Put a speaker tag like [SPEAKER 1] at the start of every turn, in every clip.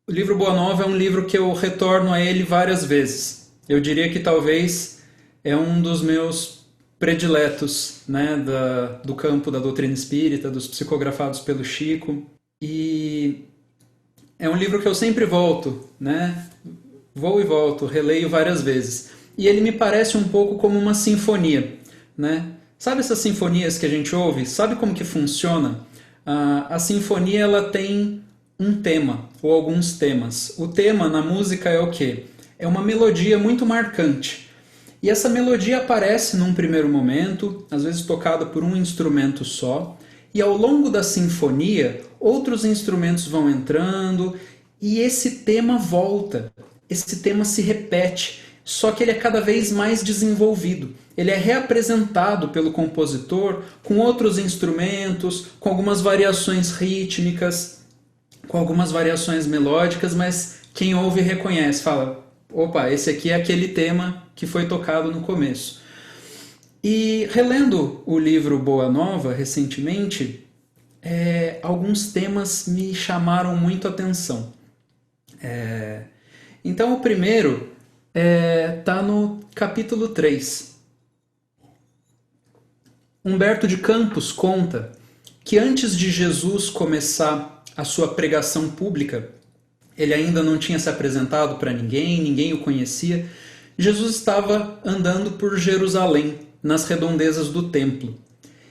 [SPEAKER 1] O livro Boa Nova é um livro que eu retorno a ele várias vezes. Eu diria que talvez é um dos meus prediletos, né, do campo da doutrina espírita, dos psicografados pelo Chico. E é um livro que eu sempre volto, né? Vou e volto, releio várias vezes. E ele me parece um pouco como uma sinfonia, né? Sabe essas sinfonias que a gente ouve? Sabe como que funciona? A sinfonia ela tem um tema ou alguns temas. O tema na música é o quê? É uma melodia muito marcante. E essa melodia aparece num primeiro momento, às vezes tocada por um instrumento só, e ao longo da sinfonia, outros instrumentos vão entrando e esse tema volta. Esse tema se repete, só que ele é cada vez mais desenvolvido. Ele é reapresentado pelo compositor com outros instrumentos, com algumas variações rítmicas, com algumas variações melódicas, mas quem ouve reconhece, fala: opa, esse aqui é aquele tema que foi tocado no começo. E relendo o livro Boa Nova recentemente, alguns temas me chamaram muito a atenção. Então o primeiro está no capítulo 3. Humberto de Campos conta que antes de Jesus começar a sua pregação pública, ele ainda não tinha se apresentado para ninguém, ninguém o conhecia. Jesus estava andando por Jerusalém, nas redondezas do templo.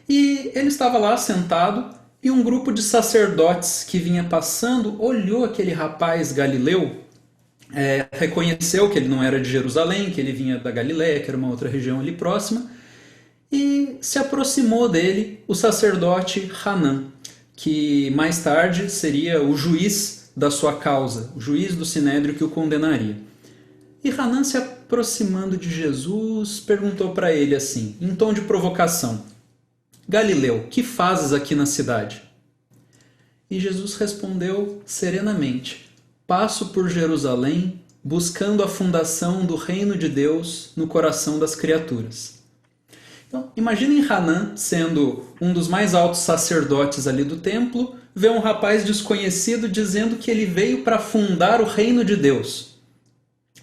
[SPEAKER 1] E ele estava lá sentado e um grupo de sacerdotes que vinha passando olhou aquele rapaz galileu, reconheceu que ele não era de Jerusalém, que ele vinha da Galiléia, que era uma outra região ali próxima, e se aproximou dele o sacerdote Hanã, que mais tarde seria o juiz da sua causa, o juiz do sinédrio que o condenaria. E Hanã, se aproximando de Jesus, perguntou para ele assim, em tom de provocação: Galileu, que fazes aqui na cidade? E Jesus respondeu serenamente: passo por Jerusalém, buscando a fundação do reino de Deus no coração das criaturas. Então, imaginem Hanã sendo um dos mais altos sacerdotes ali do templo, ver um rapaz desconhecido dizendo que ele veio para fundar o reino de Deus.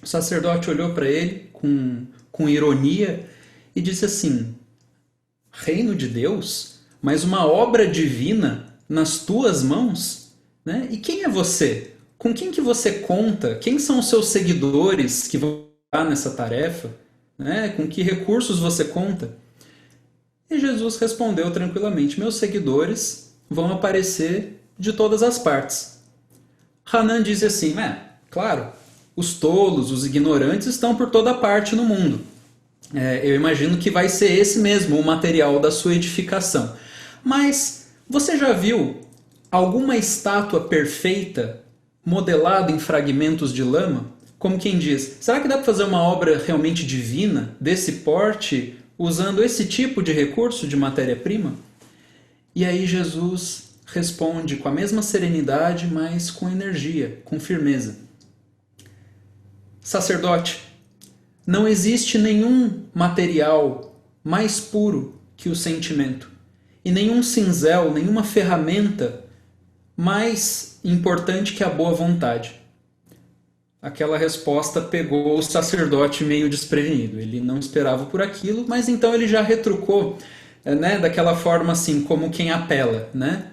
[SPEAKER 1] O sacerdote olhou para ele com ironia e disse assim: reino de Deus? Mas uma obra divina nas tuas mãos? Né? E quem é você? Com quem que você conta? Quem são os seus seguidores que vão estar nessa tarefa? Né? Com que recursos você conta? E Jesus respondeu tranquilamente: meus seguidores vão aparecer de todas as partes. Hanan disse assim: claro, os tolos, os ignorantes estão por toda parte no mundo. Eu imagino que vai ser esse mesmo o material da sua edificação. Mas você já viu alguma estátua perfeita modelada em fragmentos de lama? Como quem diz, será que dá para fazer uma obra realmente divina, desse porte, usando esse tipo de recurso de matéria-prima? E aí Jesus responde com a mesma serenidade, mas com energia, com firmeza: sacerdote, não existe nenhum material mais puro que o sentimento, e nenhum cinzel, nenhuma ferramenta mais importante que a boa vontade. Aquela resposta pegou o sacerdote meio desprevenido. Ele não esperava por aquilo, mas então ele já retrucou, né, daquela forma assim, como quem apela, né?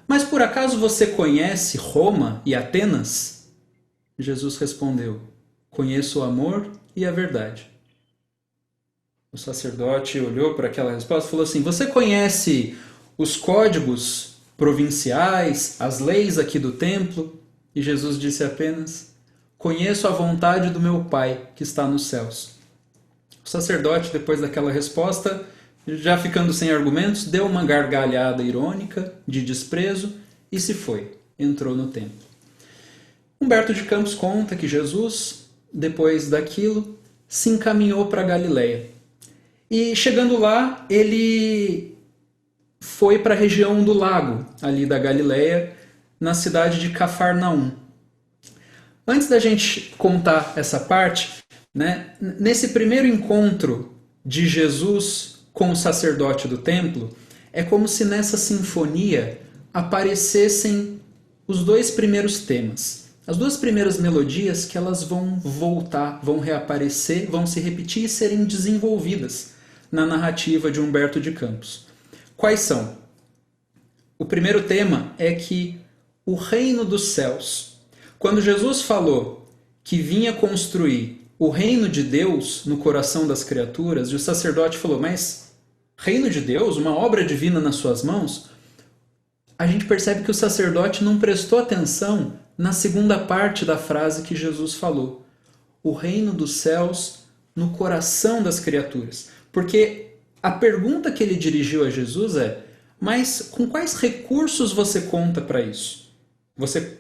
[SPEAKER 1] Mas por acaso você conhece Roma e Atenas? Jesus respondeu: conheço o amor e a verdade. O sacerdote olhou para aquela resposta e falou assim: você conhece os códigos provinciais, as leis aqui do templo? E Jesus disse apenas: conheço a vontade do meu Pai que está nos céus. O sacerdote, depois daquela resposta, já ficando sem argumentos, deu uma gargalhada irônica, de desprezo, e se foi. Entrou no templo. Humberto de Campos conta que Jesus, depois daquilo, se encaminhou para Galiléia. E chegando lá, ele foi para a região do lago, ali da Galiléia, na cidade de Cafarnaum. Antes da gente contar essa parte, né, nesse primeiro encontro de Jesus com o sacerdote do templo, é como se nessa sinfonia aparecessem os dois primeiros temas. As duas primeiras melodias que elas vão voltar, vão reaparecer, vão se repetir e serem desenvolvidas na narrativa de Humberto de Campos. Quais são? O primeiro tema é que o reino dos céus. Quando Jesus falou que vinha construir o reino de Deus no coração das criaturas, e o sacerdote falou, mas reino de Deus, uma obra divina nas suas mãos? A gente percebe que o sacerdote não prestou atenção na segunda parte da frase que Jesus falou. O reino dos céus no coração das criaturas. Porque a pergunta que ele dirigiu a Jesus é, mas com quais recursos você conta para isso? Você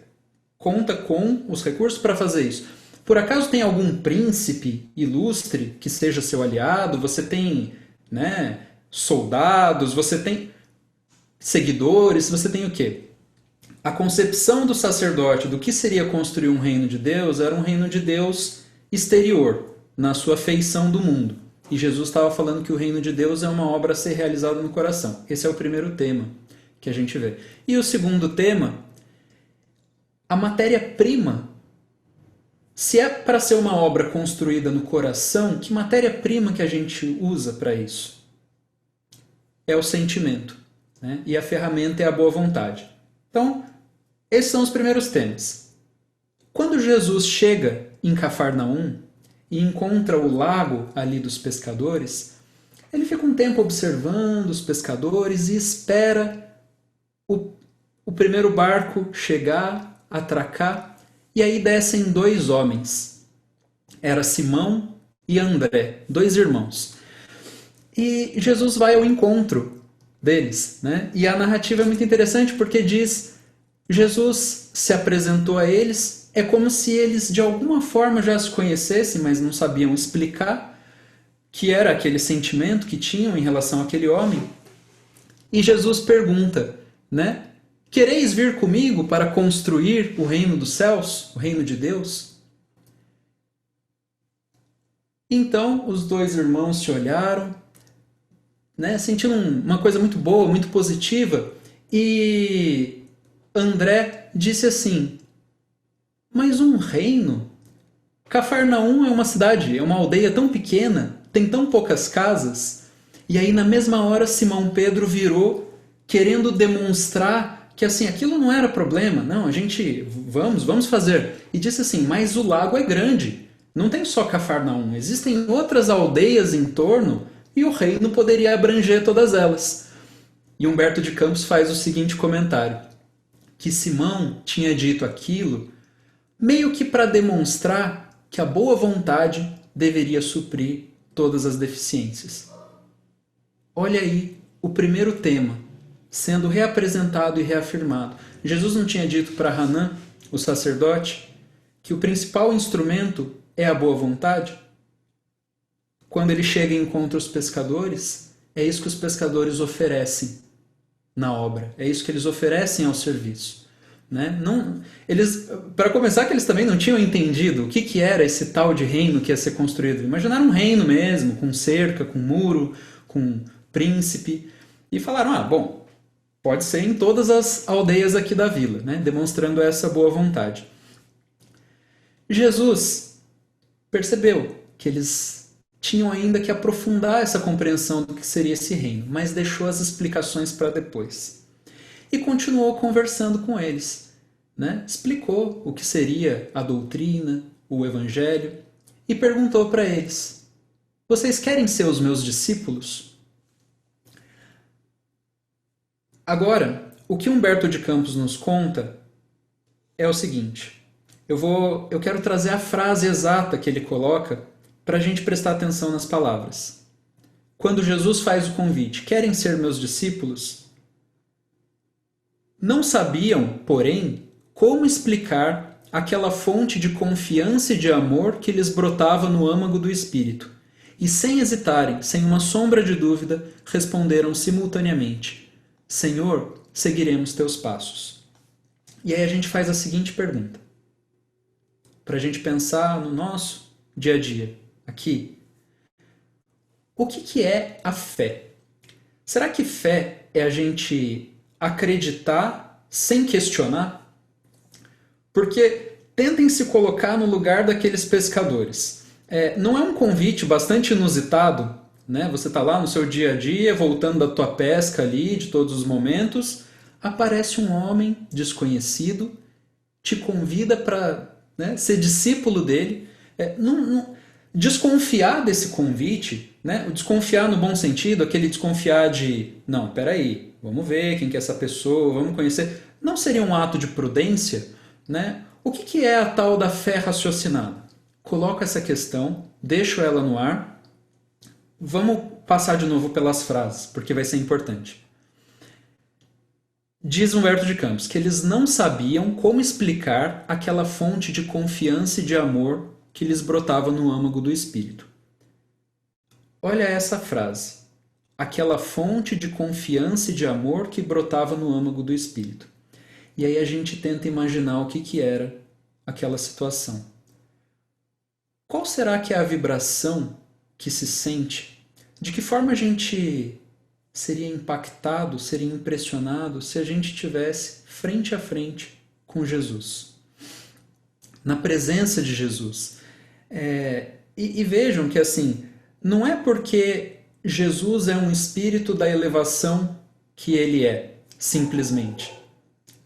[SPEAKER 1] conta com os recursos para fazer isso? Por acaso tem algum príncipe ilustre que seja seu aliado? Você tem, soldados? Você tem seguidores? Você tem o quê? A concepção do sacerdote do que seria construir um reino de Deus era um reino de Deus exterior, na sua feição do mundo. E Jesus estava falando que o reino de Deus é uma obra a ser realizada no coração. Esse é o primeiro tema que a gente vê. E o segundo tema, a matéria-prima. Se é para ser uma obra construída no coração, que matéria-prima que a gente usa para isso? É o sentimento, né? E a ferramenta é a boa vontade. Então, esses são os primeiros temas. Quando Jesus chega em Cafarnaum e encontra o lago ali dos pescadores, ele fica um tempo observando os pescadores e espera o primeiro barco chegar, atracar, e aí descem dois homens. Era Simão e André, dois irmãos. E Jesus vai ao encontro deles, né? E a narrativa é muito interessante porque diz, Jesus se apresentou a eles, é como se eles de alguma forma já se conhecessem, mas não sabiam explicar que era aquele sentimento que tinham em relação àquele homem. E Jesus pergunta, né? Quereis vir comigo para construir o reino dos céus, o reino de Deus? Então os dois irmãos se olharam, né, sentindo uma coisa muito boa, muito positiva, e André disse assim, mas um reino? Cafarnaum é uma cidade, é uma aldeia tão pequena, tem tão poucas casas. E aí na mesma hora Simão Pedro virou, querendo demonstrar que assim, aquilo não era problema, não, a gente, vamos fazer. E disse assim, mas o lago é grande, não tem só Cafarnaum, existem outras aldeias em torno e o reino poderia abranger todas elas. E Humberto de Campos faz o seguinte comentário, que Simão tinha dito aquilo meio que para demonstrar que a boa vontade deveria suprir todas as deficiências. Olha aí o primeiro tema, sendo reapresentado e reafirmado. Jesus não tinha dito para Hanã, o sacerdote, que o principal instrumento é a boa vontade? Quando ele chega e encontra os pescadores, é isso que os pescadores oferecem na obra, é isso que eles oferecem ao serviço. Né? Para começar, que eles também não tinham entendido o que era esse tal de reino que ia ser construído. Imaginaram um reino mesmo, com cerca, com muro, com príncipe, e falaram, bom, pode ser em todas as aldeias aqui da vila, né? Demonstrando essa boa vontade. Jesus percebeu que eles tinham ainda que aprofundar essa compreensão do que seria esse reino, mas deixou as explicações para depois. E continuou conversando com eles, né? Explicou o que seria a doutrina, o evangelho, e perguntou para eles, vocês querem ser os meus discípulos? Agora, o que Humberto de Campos nos conta é o seguinte, eu quero trazer a frase exata que ele coloca para a gente prestar atenção nas palavras. Quando Jesus faz o convite, querem ser meus discípulos? Não sabiam, porém, como explicar aquela fonte de confiança e de amor que lhes brotava no âmago do espírito, e sem hesitarem, sem uma sombra de dúvida, responderam simultaneamente, Senhor, seguiremos teus passos. E aí a gente faz a seguinte pergunta, para a gente pensar no nosso dia a dia, aqui. O que é a fé? Será que fé é a gente acreditar sem questionar? Porque tentem se colocar no lugar daqueles pescadores. Não é um convite bastante inusitado, né? Você está lá no seu dia a dia, voltando da tua pesca ali, de todos os momentos, aparece um homem desconhecido, te convida para, né, ser discípulo dele. Desconfiar desse convite, né? O desconfiar no bom sentido, aquele desconfiar de, não, peraí, vamos ver quem que é essa pessoa, vamos conhecer. Não seria um ato de prudência, né? O que é a tal da fé raciocinada? Coloco essa questão, deixo ela no ar, vamos passar de novo pelas frases, porque vai ser importante. Diz Humberto de Campos que eles não sabiam como explicar aquela fonte de confiança e de amor que lhes brotava no âmago do espírito. Olha essa frase. Aquela fonte de confiança e de amor que brotava no âmago do espírito. E aí a gente tenta imaginar o que era aquela situação. Qual será que é a vibração que se sente? De que forma a gente seria impactado, seria impressionado se a gente estivesse frente a frente com Jesus? Na presença de Jesus. E vejam que assim, não é porque Jesus é um espírito da elevação que ele é, simplesmente.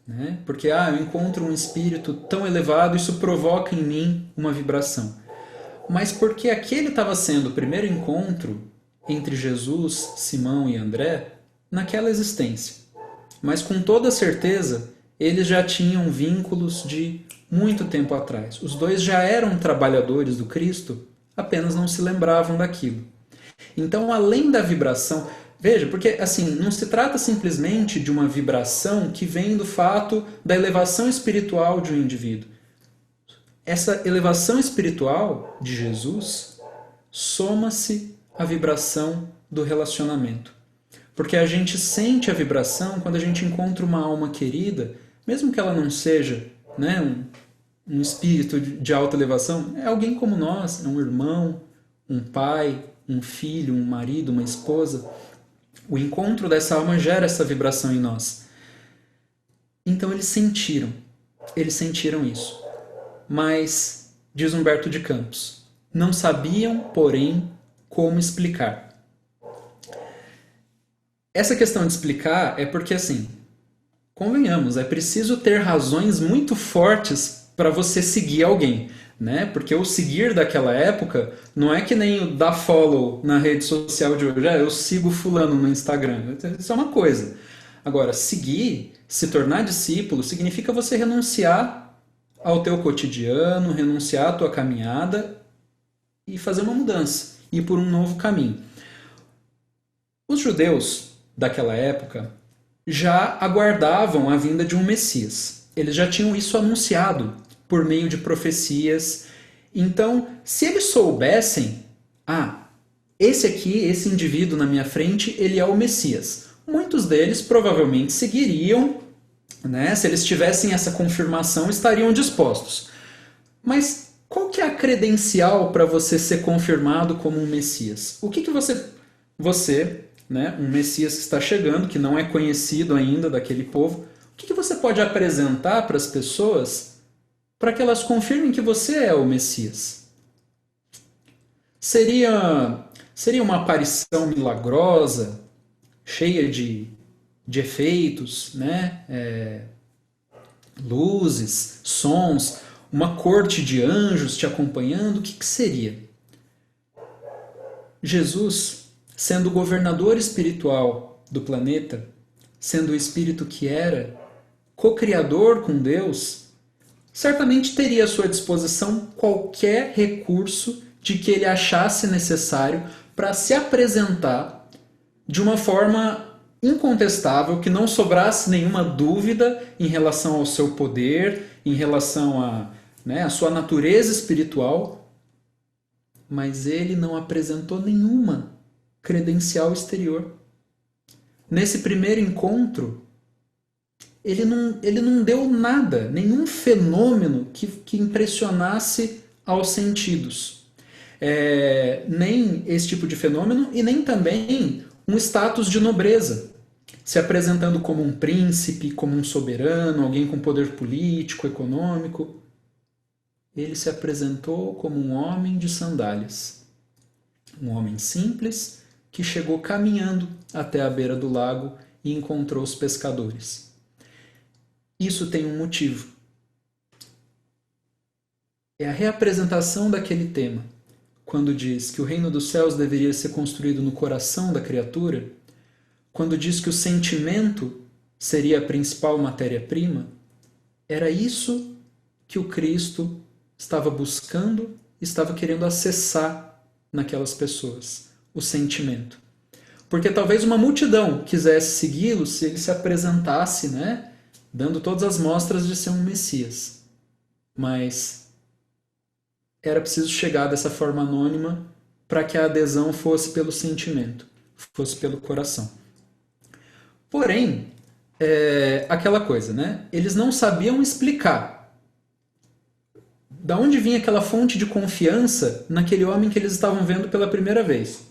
[SPEAKER 1] Né? Porque eu encontro um espírito tão elevado, isso provoca em mim uma vibração. Mas porque aquele estava sendo o primeiro encontro entre Jesus, Simão e André naquela existência. Mas com toda certeza, eles já tinham vínculos de muito tempo atrás. Os dois já eram trabalhadores do Cristo, apenas não se lembravam daquilo. Então, além da vibração, veja, porque assim, não se trata simplesmente de uma vibração que vem do fato da elevação espiritual de um indivíduo. Essa elevação espiritual de Jesus soma-se à vibração do relacionamento. Porque a gente sente a vibração quando a gente encontra uma alma querida, mesmo que ela não seja, né, um espírito de alta elevação, é alguém como nós, é um irmão, um pai, um filho, um marido, uma esposa. O encontro dessa alma gera essa vibração em nós. Então eles sentiram isso. Mas, diz Humberto de Campos, não sabiam, porém, como explicar. Essa questão de explicar é porque, assim, convenhamos, é preciso ter razões muito fortes para você seguir alguém, né? Porque o seguir daquela época não é que nem o dar follow na rede social de hoje. Eu sigo fulano no Instagram. Isso é uma coisa. Agora, seguir, se tornar discípulo, significa você renunciar ao teu cotidiano, renunciar à tua caminhada e fazer uma mudança, ir por um novo caminho. Os judeus daquela época já aguardavam a vinda de um Messias. Eles já tinham isso anunciado por meio de profecias. Então, se eles soubessem, esse indivíduo na minha frente, ele é o Messias. Muitos deles provavelmente seguiriam, né? Se eles tivessem essa confirmação, estariam dispostos. Mas qual que é a credencial para você ser confirmado como um Messias? O que você, né, um Messias que está chegando, que não é conhecido ainda daquele povo, o que você pode apresentar para as pessoas para que elas confirmem que você é o Messias? Seria uma aparição milagrosa, cheia de efeitos, né? Luzes, sons, uma corte de anjos te acompanhando? O que seria? Jesus, sendo o governador espiritual do planeta, sendo o espírito que era, co-criador com Deus, certamente teria à sua disposição qualquer recurso de que ele achasse necessário para se apresentar de uma forma incontestável, que não sobrasse nenhuma dúvida em relação ao seu poder, em relação à sua natureza espiritual, mas ele não apresentou nenhuma credencial exterior. Nesse primeiro encontro, ele não deu nada, nenhum fenômeno que impressionasse aos sentidos. Nem esse tipo de fenômeno e nem também um status de nobreza, se apresentando como um príncipe, como um soberano, alguém com poder político, econômico. ele se apresentou como um homem de sandálias. Um homem simples que chegou caminhando até a beira do lago e encontrou os pescadores. Isso tem um motivo. É a reapresentação daquele tema. Quando diz que o reino dos céus deveria ser construído no coração da criatura, quando diz que o sentimento seria a principal matéria-prima, era isso que o Cristo estava buscando, estava querendo acessar naquelas pessoas, o sentimento. Porque talvez uma multidão quisesse segui-lo se ele se apresentasse, né, dando todas as mostras de ser um Messias. Mas era preciso chegar dessa forma anônima para que a adesão fosse pelo sentimento, fosse pelo coração. Porém, aquela coisa, né? Eles não sabiam explicar da onde vinha aquela fonte de confiança naquele homem que eles estavam vendo pela primeira vez.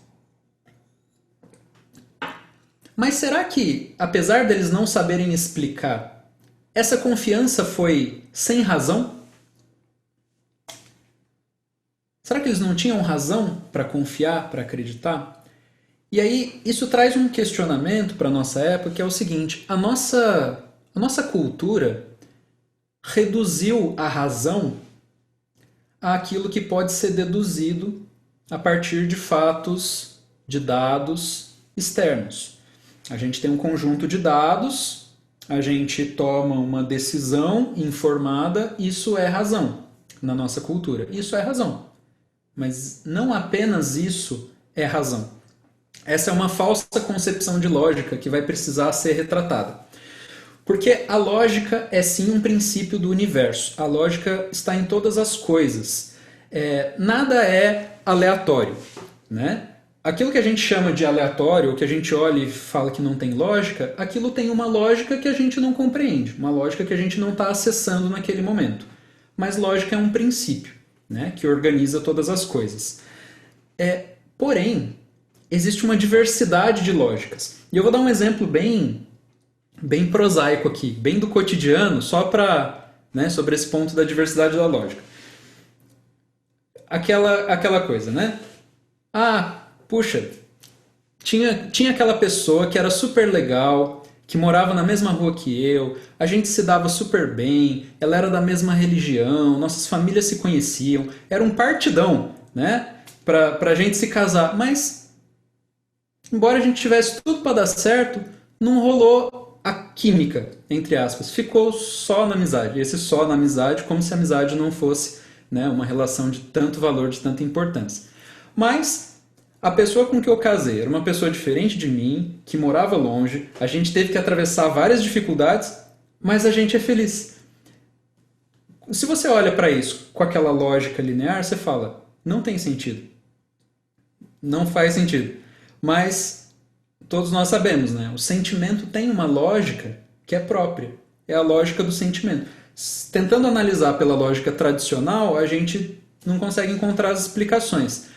[SPEAKER 1] Mas será que, apesar deles não saberem explicar, essa confiança foi sem razão? Será que eles não tinham razão para confiar, para acreditar? E aí, isso traz um questionamento para a nossa época, que é o seguinte: a nossa cultura reduziu a razão àquilo que pode ser deduzido a partir de fatos, de dados externos. A gente tem um conjunto de dados, a gente toma uma decisão informada, isso é razão na nossa cultura. Isso é razão. Mas não apenas isso é razão. Essa é uma falsa concepção de lógica que vai precisar ser retratada. Porque a lógica é sim um princípio do universo. A lógica está em todas as coisas. Nada é aleatório, né? Aquilo que a gente chama de aleatório, ou que a gente olha e fala que não tem lógica, aquilo tem uma lógica que a gente não compreende, uma lógica que a gente não está acessando naquele momento. Mas lógica é um princípio, né, que organiza todas as coisas. Porém, existe uma diversidade de lógicas. E eu vou dar um exemplo bem prosaico aqui, bem do cotidiano, só para, né, sobre esse ponto da diversidade da lógica. Aquela coisa, né? Puxa, tinha aquela pessoa que era super legal, que morava na mesma rua que eu, a gente se dava super bem, ela era da mesma religião, nossas famílias se conheciam, era um partidão, né, pra gente se casar. Mas, embora a gente tivesse tudo para dar certo, não rolou a química, entre aspas, ficou só na amizade. E esse só na amizade, como se a amizade não fosse, né, uma relação de tanto valor, de tanta importância. Mas a pessoa com que eu casei era uma pessoa diferente de mim, que morava longe, a gente teve que atravessar várias dificuldades, mas a gente é feliz. Se você olha para isso com aquela lógica linear, você fala, não tem sentido. Não faz sentido. Mas todos nós sabemos, né? O sentimento tem uma lógica que é própria. É a lógica do sentimento. Tentando analisar pela lógica tradicional, a gente não consegue encontrar as explicações.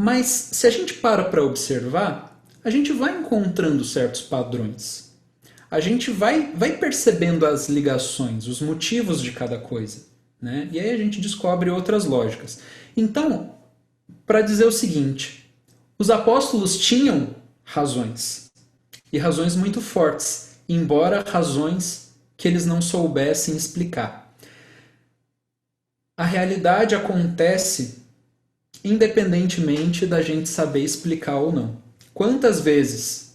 [SPEAKER 1] Mas se a gente para observar, a gente vai encontrando certos padrões. A gente vai percebendo as ligações, os motivos de cada coisa, né? E aí a gente descobre outras lógicas. Então, para dizer o seguinte, os apóstolos tinham razões, e razões muito fortes, embora razões que eles não soubessem explicar. A realidade acontece independentemente da gente saber explicar ou não. Quantas vezes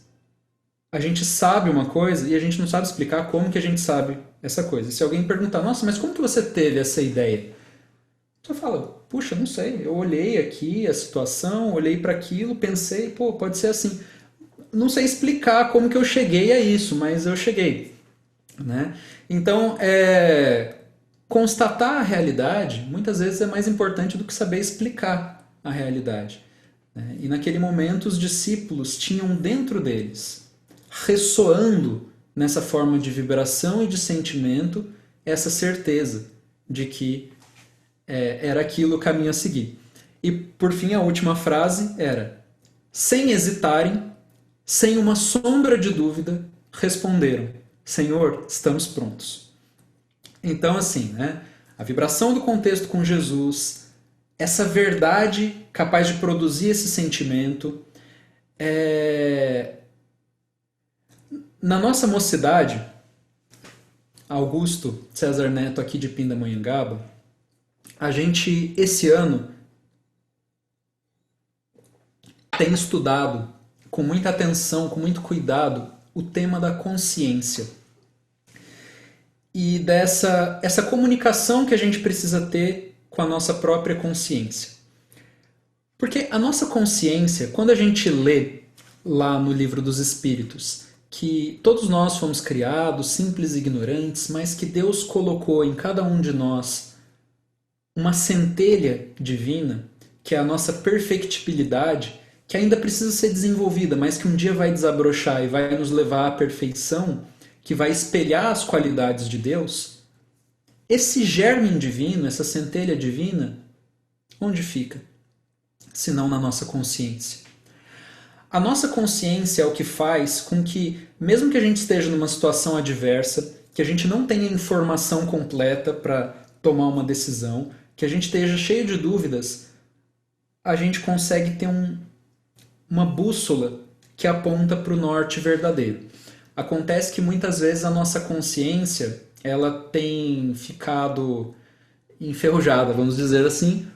[SPEAKER 1] a gente sabe uma coisa e a gente não sabe explicar como que a gente sabe essa coisa? Se alguém perguntar, nossa, mas como que você teve essa ideia? Você fala, puxa, não sei, eu olhei aqui a situação, olhei para aquilo, pensei, pode ser assim. Não sei explicar como que eu cheguei a isso, mas eu cheguei, né? Então, constatar a realidade muitas vezes é mais importante do que saber explicar a realidade, né? E naquele momento os discípulos tinham dentro deles, ressoando nessa forma de vibração e de sentimento, essa certeza de que era aquilo o caminho a seguir. E por fim a última frase era, sem hesitarem, sem uma sombra de dúvida, responderam, Senhor, estamos prontos. Então, assim, né? A vibração do contexto com Jesus, essa verdade capaz de produzir esse sentimento. Na nossa mocidade, Augusto César Neto aqui de Pindamonhangaba, a gente esse ano tem estudado com muita atenção, com muito cuidado, o tema da consciência. E essa comunicação que a gente precisa ter com a nossa própria consciência. Porque a nossa consciência, quando a gente lê lá no Livro dos Espíritos, que todos nós fomos criados simples e ignorantes, mas que Deus colocou em cada um de nós uma centelha divina, que é a nossa perfectibilidade, que ainda precisa ser desenvolvida, mas que um dia vai desabrochar e vai nos levar à perfeição, que vai espelhar as qualidades de Deus. Esse germe divino, essa centelha divina, onde fica? Se não na nossa consciência. A nossa consciência é o que faz com que, mesmo que a gente esteja numa situação adversa, que a gente não tenha informação completa para tomar uma decisão, que a gente esteja cheio de dúvidas, a gente consegue ter uma bússola que aponta para o norte verdadeiro. Acontece que muitas vezes a nossa consciência ela tem ficado enferrujada, vamos dizer assim,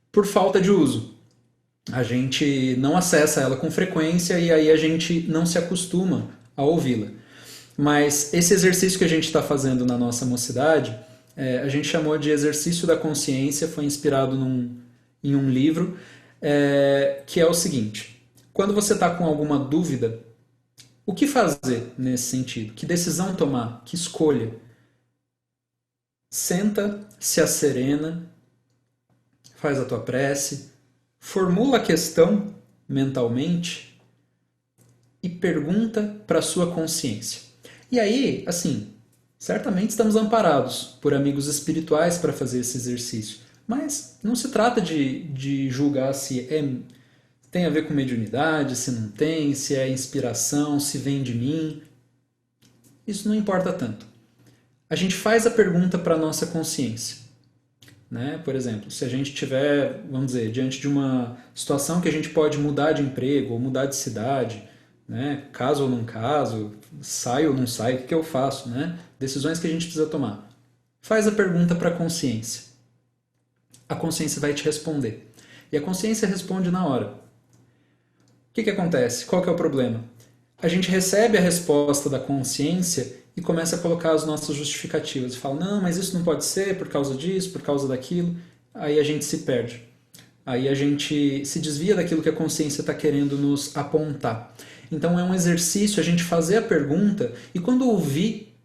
[SPEAKER 1] por falta de uso. A gente não acessa ela com frequência e aí a gente não se acostuma a ouvi-la. Mas esse exercício que a gente está fazendo na nossa mocidade, a gente chamou de exercício da consciência, foi inspirado em um livro, que é o seguinte: quando você está com alguma dúvida, o que fazer nesse sentido? Que decisão tomar? Que escolha? Senta, se asserena, faz a tua prece, formula a questão mentalmente e pergunta para a sua consciência. E aí, assim, certamente estamos amparados por amigos espirituais para fazer esse exercício, mas não se trata de julgar se tem a ver com mediunidade, se não tem, se é inspiração, se vem de mim. Isso não importa tanto. A gente faz a pergunta para a nossa consciência. Né? Por exemplo, se a gente estiver, vamos dizer, diante de uma situação que a gente pode mudar de emprego ou mudar de cidade, né? Caso ou não caso, sai ou não sai, o que eu faço? Né? Decisões que a gente precisa tomar. Faz a pergunta para a consciência. A consciência vai te responder. E a consciência responde na hora. O que acontece? Qual que é o problema? A gente recebe a resposta da consciência e começa a colocar as nossas justificativas. E fala, não, mas isso não pode ser por causa disso, por causa daquilo. Aí a gente se perde. Aí a gente se desvia daquilo que a consciência está querendo nos apontar. Então é um exercício a gente fazer a pergunta e quando ouvir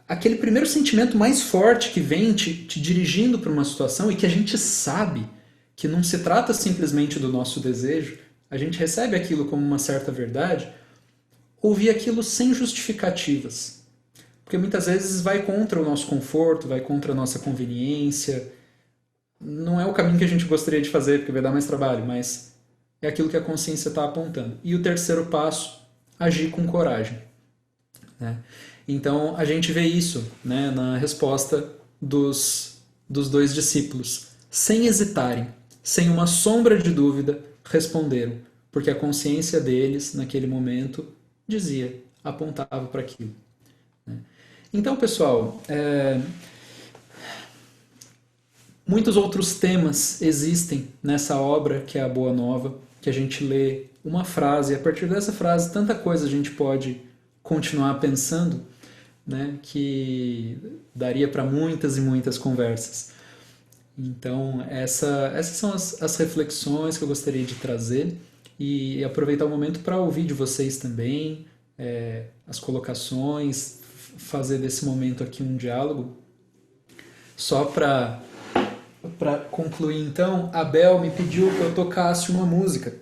[SPEAKER 1] aquele primeiro sentimento mais forte que vem te dirigindo para uma situação e que a gente sabe que não se trata simplesmente do nosso desejo, a gente recebe aquilo como uma certa verdade, ouvir aquilo sem justificativas. Porque muitas vezes vai contra o nosso conforto, vai contra a nossa conveniência. Não é o caminho que a gente gostaria de fazer, porque vai dar mais trabalho, mas é aquilo que a consciência está apontando. E o terceiro passo, agir com coragem. Né? Então, a gente vê isso, né, na resposta dos dois discípulos. Sem hesitarem, sem uma sombra de dúvida, responderam, porque a consciência deles, naquele momento, dizia, apontava para aquilo. Então, pessoal, muitos outros temas existem nessa obra, que é a Boa Nova, que a gente lê uma frase, e a partir dessa frase, tanta coisa a gente pode continuar pensando, né, que daria para muitas e muitas conversas. Então, essas são as reflexões que eu gostaria de trazer e aproveitar o momento para ouvir de vocês também, as colocações, fazer desse momento aqui um diálogo. Só para concluir, então, a Bel me pediu que eu tocasse uma música.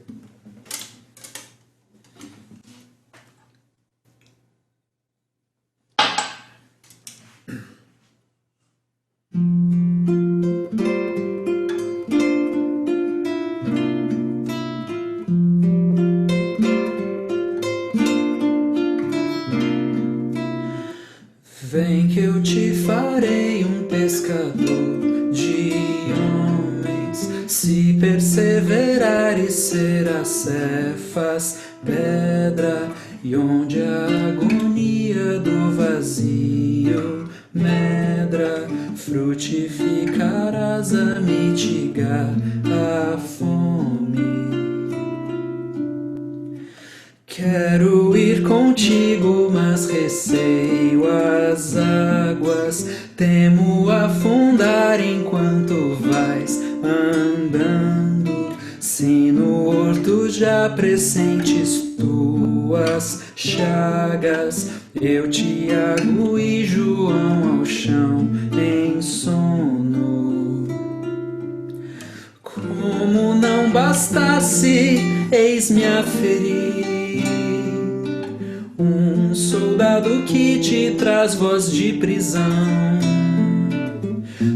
[SPEAKER 1] Vem que eu te farei um pescador e será Cefas, pedra, e onde a agonia do vazio medra, frutificarás a mitigar a fome. Quero ir contigo, mas receio as águas, temo afundar enquanto vais andando. Se no horto já pressentes tuas chagas, eu, Tiago e João ao chão em sono. Como não bastasse, eis-me a ferir um soldado que te traz voz de prisão.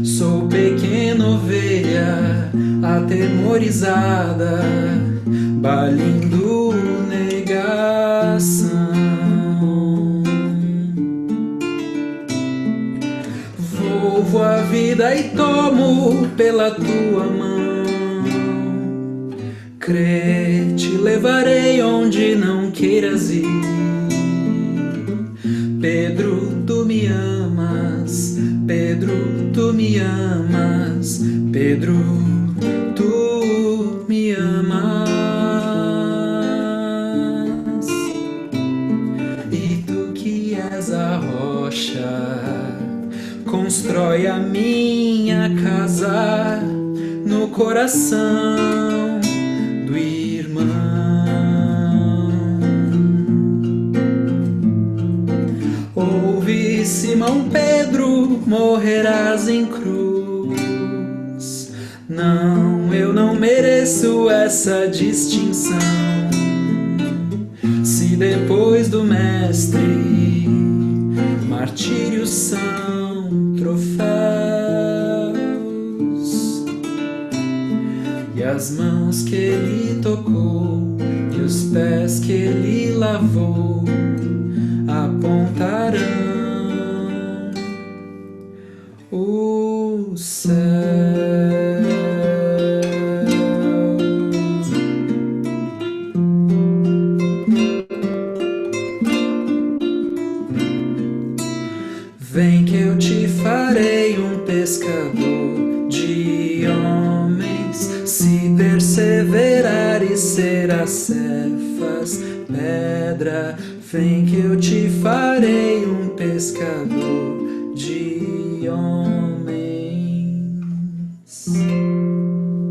[SPEAKER 1] Sou pequena ovelha atemorizada, balindo negação. Volvo a vida e tomo pela tua mão. Crê, te levarei onde não queiras ir. Pedro, tu me amas, Pedro, tu me amas, Pedro, tu me amas. E tu que és a rocha, constrói a minha casa no coração do irmão. Ouve, Simão Pedro, morrerás em cruz. Não, eu não mereço essa distinção. Se depois do mestre martírios são troféus, e as mãos que ele tocou e os pés que ele lavou apontarão o céu. Vem que eu te farei um pescador de homens, se perseverares será Cefas, pedra. Vem que eu te farei um pescador de homens.